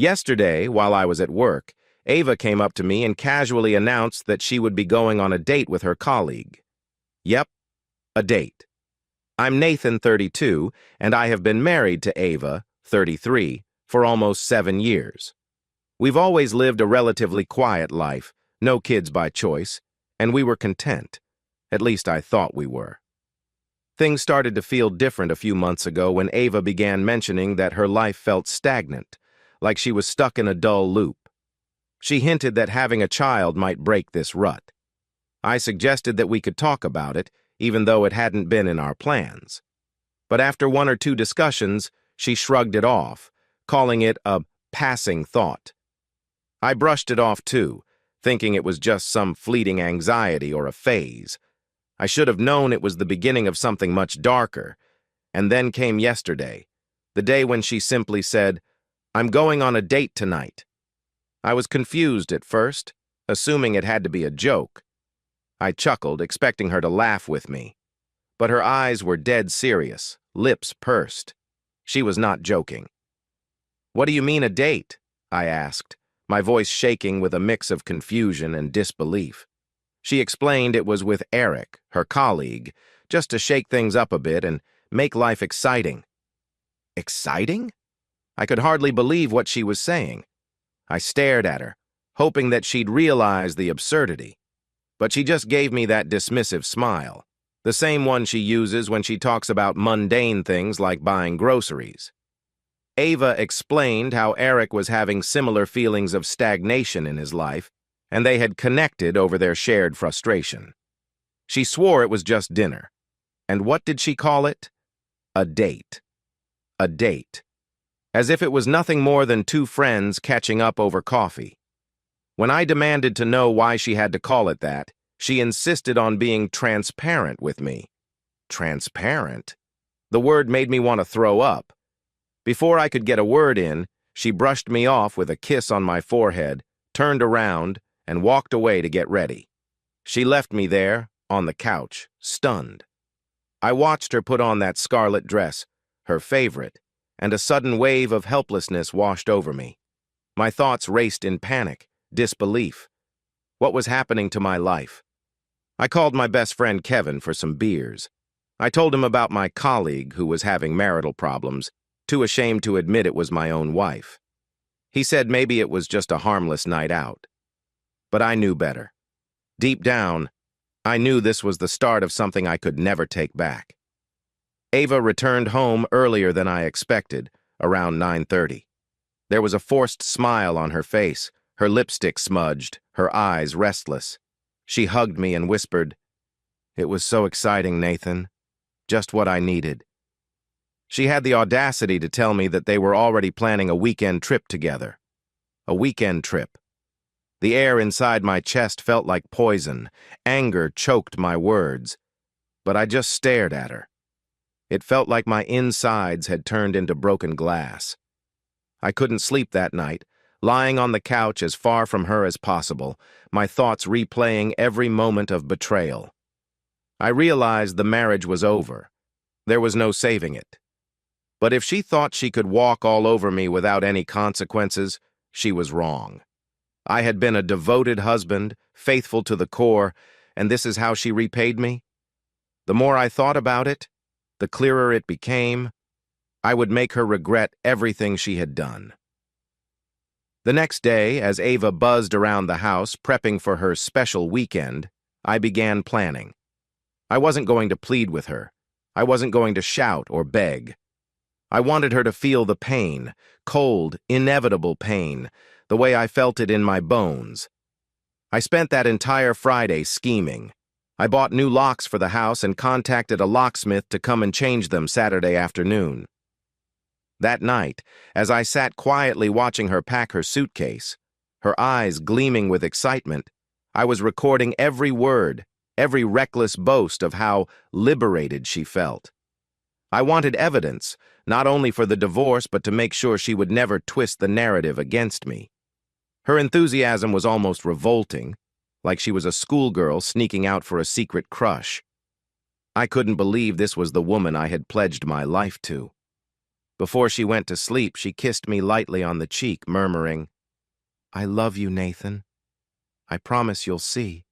Yesterday, while I was at work, Ava came up to me and casually announced that she would be going on a date with her colleague. Yep, a date. I'm Nathan, 32, and I have been married to Ava, 33, for almost 7 years. We've always lived a relatively quiet life, no kids by choice, and we were content. At least I thought we were. Things started to feel different a few months ago when Ava began mentioning that her life felt stagnant, like she was stuck in a dull loop. She hinted that having a child might break this rut. I suggested that we could talk about it, even though it hadn't been in our plans. But after 1 or 2 discussions, she shrugged it off, calling it a passing thought. I brushed it off too, thinking it was just some fleeting anxiety or a phase. I should have known it was the beginning of something much darker. And then came yesterday, the day when she simply said, "I'm going on a date tonight." I was confused at first, assuming it had to be a joke. I chuckled, expecting her to laugh with me. But her eyes were dead serious, lips pursed. She was not joking. "What do you mean a date?" I asked, my voice shaking with a mix of confusion and disbelief. She explained it was with Eric, her colleague, just to shake things up a bit and make life exciting. Exciting? I could hardly believe what she was saying. I stared at her, hoping that she'd realize the absurdity. But she just gave me that dismissive smile, the same one she uses when she talks about mundane things like buying groceries. Ava explained how Eric was having similar feelings of stagnation in his life, and they had connected over their shared frustration. She swore it was just dinner. And what did she call it? A date. A date. As if it was nothing more than 2 friends catching up over coffee. When I demanded to know why she had to call it that, she insisted on being transparent with me. Transparent? The word made me want to throw up. Before I could get a word in, she brushed me off with a kiss on my forehead, turned around, and walked away to get ready. She left me there, on the couch, stunned. I watched her put on that scarlet dress, her favorite, and a sudden wave of helplessness washed over me. My thoughts raced in panic, disbelief. What was happening to my life? I called my best friend Kevin for some beers. I told him about my colleague who was having marital problems, too ashamed to admit it was my own wife. He said maybe it was just a harmless night out. But I knew better. Deep down, I knew this was the start of something I could never take back. Ava returned home earlier than I expected, around 9:30. There was a forced smile on her face, her lipstick smudged, her eyes restless. She hugged me and whispered, "It was so exciting, Nathan. Just what I needed." She had the audacity to tell me that they were already planning a weekend trip together. A weekend trip. The air inside my chest felt like poison. Anger choked my words. But I just stared at her. It felt like my insides had turned into broken glass. I couldn't sleep that night, lying on the couch as far from her as possible, my thoughts replaying every moment of betrayal. I realized the marriage was over. There was no saving it. But if she thought she could walk all over me without any consequences, she was wrong. I had been a devoted husband, faithful to the core, and this is how she repaid me? The more I thought about it, the clearer it became. I would make her regret everything she had done. The next day, as Ava buzzed around the house prepping for her special weekend, I began planning. I wasn't going to plead with her. I wasn't going to shout or beg. I wanted her to feel the pain, cold, inevitable pain, the way I felt it in my bones. I spent that entire Friday scheming. I bought new locks for the house and contacted a locksmith to come and change them Saturday afternoon. That night, as I sat quietly watching her pack her suitcase, her eyes gleaming with excitement, I was recording every word, every reckless boast of how liberated she felt. I wanted evidence, not only for the divorce but to make sure she would never twist the narrative against me. Her enthusiasm was almost revolting, like she was a schoolgirl sneaking out for a secret crush. I couldn't believe this was the woman I had pledged my life to. Before she went to sleep, she kissed me lightly on the cheek, murmuring, "I love you, Nathan. I promise you'll see.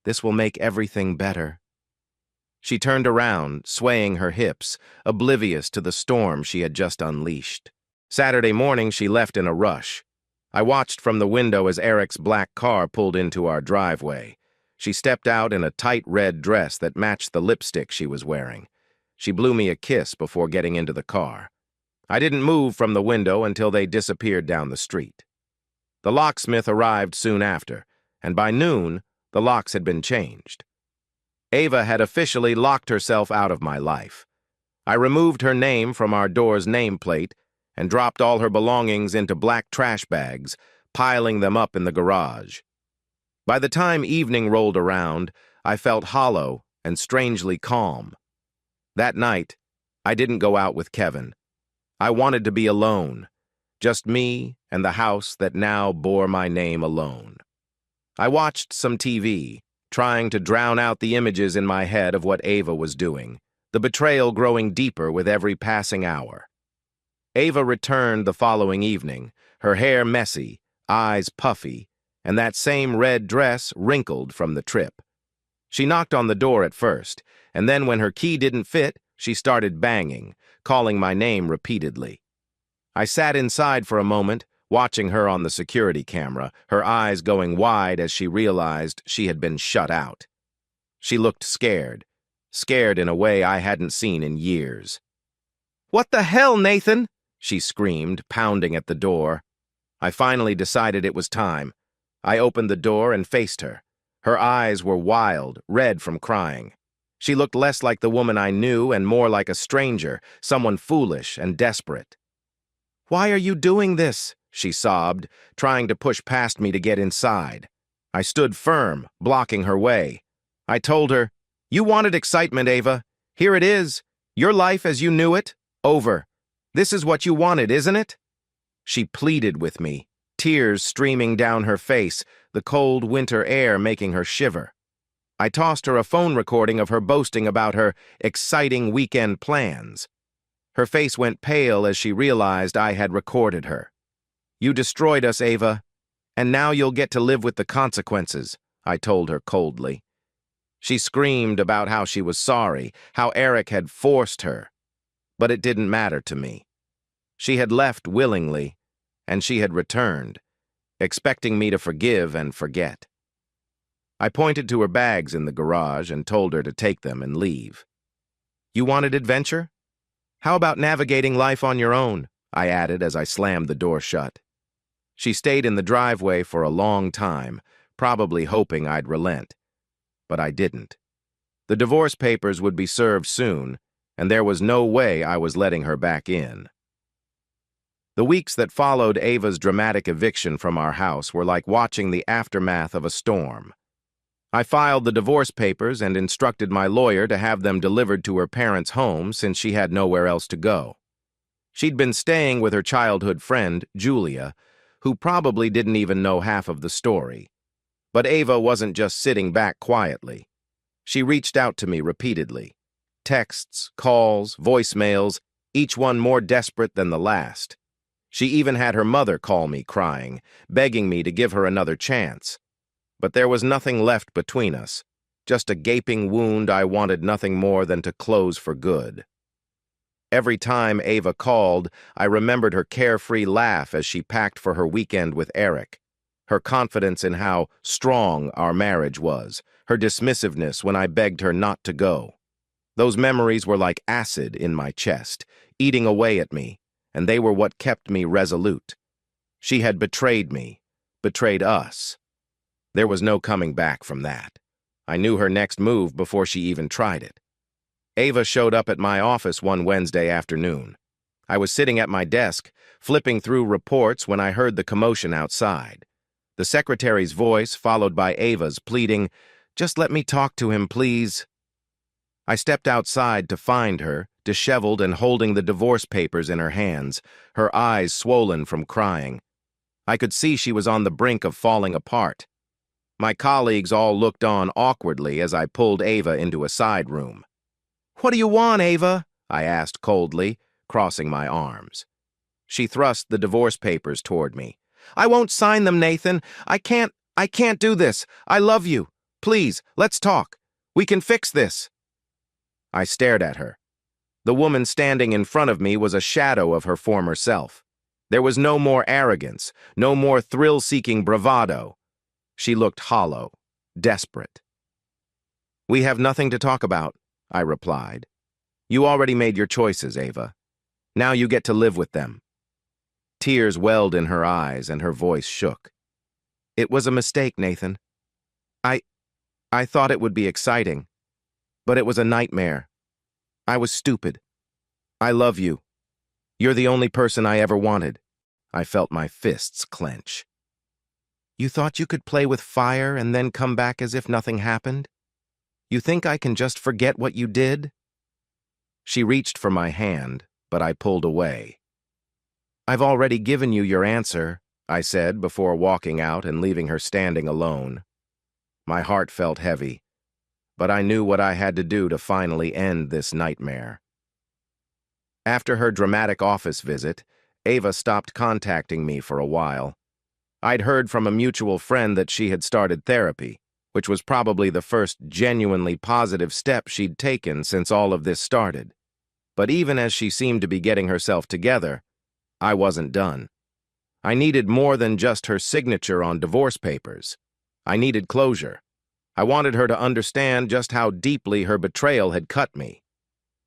This will make everything better." She turned around, swaying her hips, oblivious to the storm she had just unleashed. Saturday morning, she left in a rush. I watched from the window as Eric's black car pulled into our driveway. She stepped out in a tight red dress that matched the lipstick she was wearing. She blew me a kiss before getting into the car. I didn't move from the window until they disappeared down the street. The locksmith arrived soon after, and by noon, the locks had been changed. Ava had officially locked herself out of my life. I removed her name from our door's nameplate and dropped all her belongings into black trash bags, piling them up in the garage. By the time evening rolled around, I felt hollow and strangely calm. That night, I didn't go out with Kevin. I wanted to be alone, just me and the house that now bore my name alone. I watched some TV, trying to drown out the images in my head of what Ava was doing, the betrayal growing deeper with every passing hour. Ava returned the following evening, her hair messy, eyes puffy, and that same red dress wrinkled from the trip. She knocked on the door at first, and then when her key didn't fit, she started banging, calling my name repeatedly. I sat inside for a moment, watching her on the security camera, her eyes going wide as she realized she had been shut out. She looked scared in a way I hadn't seen in years. "What the hell, Nathan?" she screamed, pounding at the door. I finally decided it was time. I opened the door and faced her. Her eyes were wild, red from crying. She looked less like the woman I knew and more like a stranger, someone foolish and desperate. "Why are you doing this?" she sobbed, trying to push past me to get inside. I stood firm, blocking her way. I told her, "You wanted excitement, Ava. Here it is. Your life as you knew it, over. This is what you wanted, isn't it?" She pleaded with me, tears streaming down her face, the cold winter air making her shiver. I tossed her a phone recording of her boasting about her exciting weekend plans. Her face went pale as she realized I had recorded her. "You destroyed us, Ava, and now you'll get to live with the consequences," I told her coldly. She screamed about how she was sorry, how Eric had forced her. But it didn't matter to me. She had left willingly, and she had returned, expecting me to forgive and forget. I pointed to her bags in the garage and told her to take them and leave. "You wanted adventure? How about navigating life on your own?" I added as I slammed the door shut. She stayed in the driveway for a long time, probably hoping I'd relent. But I didn't. The divorce papers would be served soon, and there was no way I was letting her back in. The weeks that followed Ava's dramatic eviction from our house were like watching the aftermath of a storm. I filed the divorce papers and instructed my lawyer to have them delivered to her parents' home since she had nowhere else to go. She'd been staying with her childhood friend, Julia, who probably didn't even know half of the story. But Ava wasn't just sitting back quietly. She reached out to me repeatedly. Texts, calls, voicemails, each one more desperate than the last. She even had her mother call me crying, begging me to give her another chance. But there was nothing left between us, just a gaping wound I wanted nothing more than to close for good. Every time Ava called, I remembered her carefree laugh as she packed for her weekend with Eric, her confidence in how strong our marriage was, her dismissiveness when I begged her not to go. Those memories were like acid in my chest, eating away at me, and they were what kept me resolute. She had betrayed me, betrayed us. There was no coming back from that. I knew her next move before she even tried it. Ava showed up at my office one Wednesday afternoon. I was sitting at my desk, flipping through reports when I heard the commotion outside. The secretary's voice, followed by Ava's, pleading, "Just let me talk to him, please." I stepped outside to find her, disheveled and holding the divorce papers in her hands, her eyes swollen from crying. I could see she was on the brink of falling apart. My colleagues all looked on awkwardly as I pulled Ava into a side room. "What do you want, Ava?" I asked coldly, crossing my arms. She thrust the divorce papers toward me. "I won't sign them, Nathan. I can't do this. I love you. Please, let's talk. We can fix this." I stared at her. The woman standing in front of me was a shadow of her former self. There was no more arrogance, no more thrill-seeking bravado. She looked hollow, desperate. "We have nothing to talk about," I replied. "You already made your choices, Ava. Now you get to live with them." Tears welled in her eyes and her voice shook. "It was a mistake, Nathan. I thought it would be exciting, but it was a nightmare. I was stupid. I love you. You're the only person I ever wanted." I felt my fists clench. "You thought you could play with fire and then come back as if nothing happened? You think I can just forget what you did?" She reached for my hand, but I pulled away. "I've already given you your answer," I said before walking out and leaving her standing alone. My heart felt heavy, but I knew what I had to do to finally end this nightmare. After her dramatic office visit, Ava stopped contacting me for a while. I'd heard from a mutual friend that she had started therapy, which was probably the first genuinely positive step she'd taken since all of this started. But even as she seemed to be getting herself together, I wasn't done. I needed more than just her signature on divorce papers. I needed closure. I wanted her to understand just how deeply her betrayal had cut me.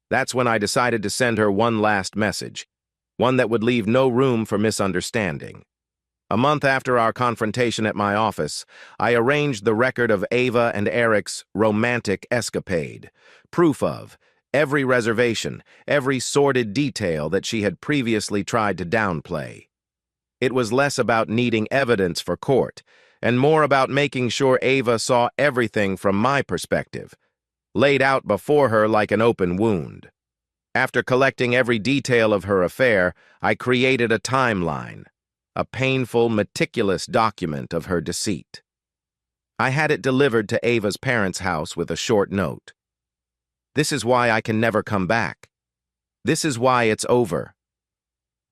That's when I decided to send her one last message, one that would leave no room for misunderstanding. A month after our confrontation at my office, I arranged the record of Ava and Eric's romantic escapade, proof of every reservation, every sordid detail that she had previously tried to downplay. It was less about needing evidence for court, and more about making sure Ava saw everything from my perspective, laid out before her like an open wound. After collecting every detail of her affair, I created a timeline, a painful, meticulous document of her deceit. I had it delivered to Ava's parents' house with a short note. "This is why I can never come back. This is why it's over."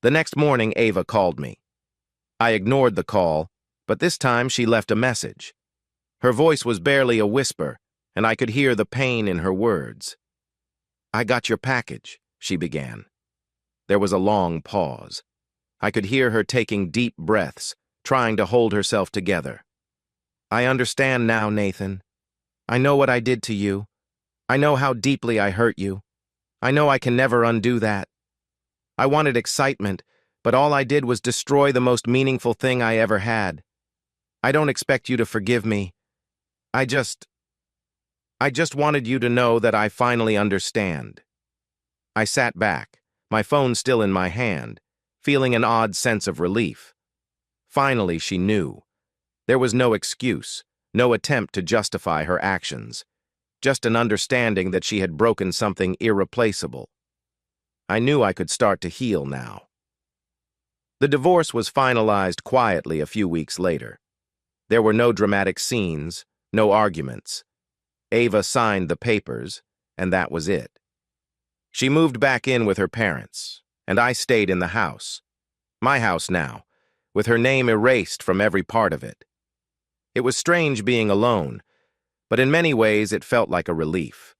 The next morning, Ava called me. I ignored the call, but this time she left a message. Her voice was barely a whisper, and I could hear the pain in her words. "I got your package," she began. There was a long pause. I could hear her taking deep breaths, trying to hold herself together. "I understand now, Nathan. I know what I did to you. I know how deeply I hurt you. I know I can never undo that. I wanted excitement, but all I did was destroy the most meaningful thing I ever had. I don't expect you to forgive me. I just wanted you to know that I finally understand." I sat back, my phone still in my hand, feeling an odd sense of relief. Finally, she knew. There was no excuse, no attempt to justify her actions, just an understanding that she had broken something irreplaceable. I knew I could start to heal now. The divorce was finalized quietly a few weeks later. There were no dramatic scenes, no arguments. Ava signed the papers, and that was it. She moved back in with her parents, and I stayed in the house. My house now, with her name erased from every part of it. It was strange being alone, but in many ways it felt like a relief.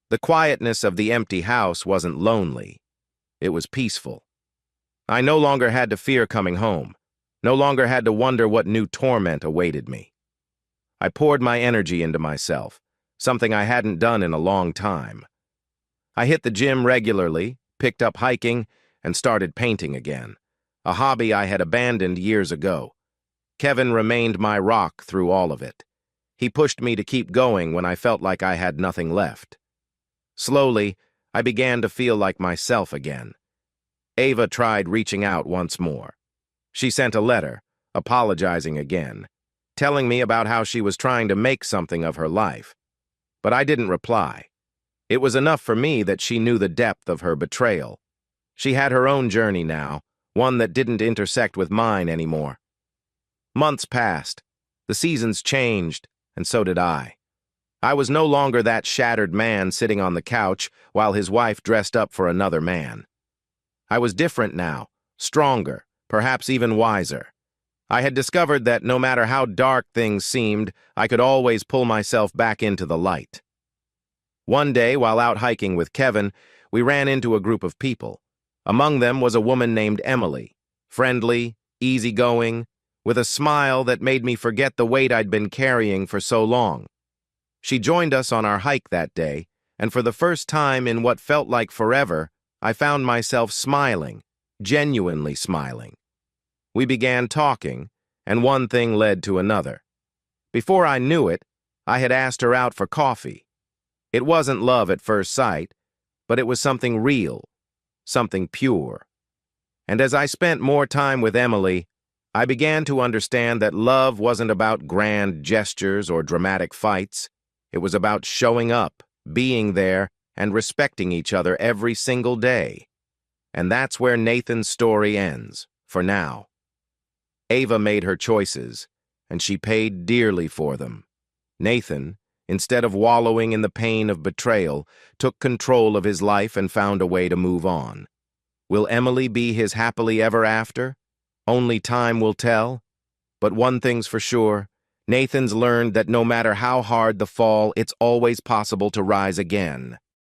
The quietness of the empty house wasn't lonely. It was peaceful. I no longer had to fear coming home, no longer had to wonder what new torment awaited me. I poured my energy into myself, something I hadn't done in a long time. I hit the gym regularly, picked up hiking, and started painting again, a hobby I had abandoned years ago. Kevin remained my rock through all of it. He pushed me to keep going when I felt like I had nothing left. Slowly, I began to feel like myself again. Ava tried reaching out once more. She sent a letter, apologizing again, telling me about how she was trying to make something of her life. But I didn't reply. It was enough for me that she knew the depth of her betrayal. She had her own journey now, one that didn't intersect with mine anymore. Months passed. The seasons changed, and so did I. I was no longer that shattered man sitting on the couch while his wife dressed up for another man. I was different now, stronger, perhaps even wiser. I had discovered that no matter how dark things seemed, I could always pull myself back into the light. One day, while out hiking with Kevin, we ran into a group of people. Among them was a woman named Emily, friendly, easygoing, with a smile that made me forget the weight I'd been carrying for so long. She joined us on our hike that day, and for the first time in what felt like forever, I found myself smiling, genuinely smiling. We began talking, and one thing led to another. Before I knew it, I had asked her out for coffee. It wasn't love at first sight, but it was something real, something pure. And as I spent more time with Emily, I began to understand that love wasn't about grand gestures or dramatic fights. It was about showing up, being there, and respecting each other every single day. And that's where Nathan's story ends, for now. Ava made her choices, and she paid dearly for them. Nathan, instead of wallowing in the pain of betrayal, took control of his life and found a way to move on. Will Emily be his happily ever after? Only time will tell. But one thing's for sure, Nathan's learned that no matter how hard the fall, it's always possible to rise again.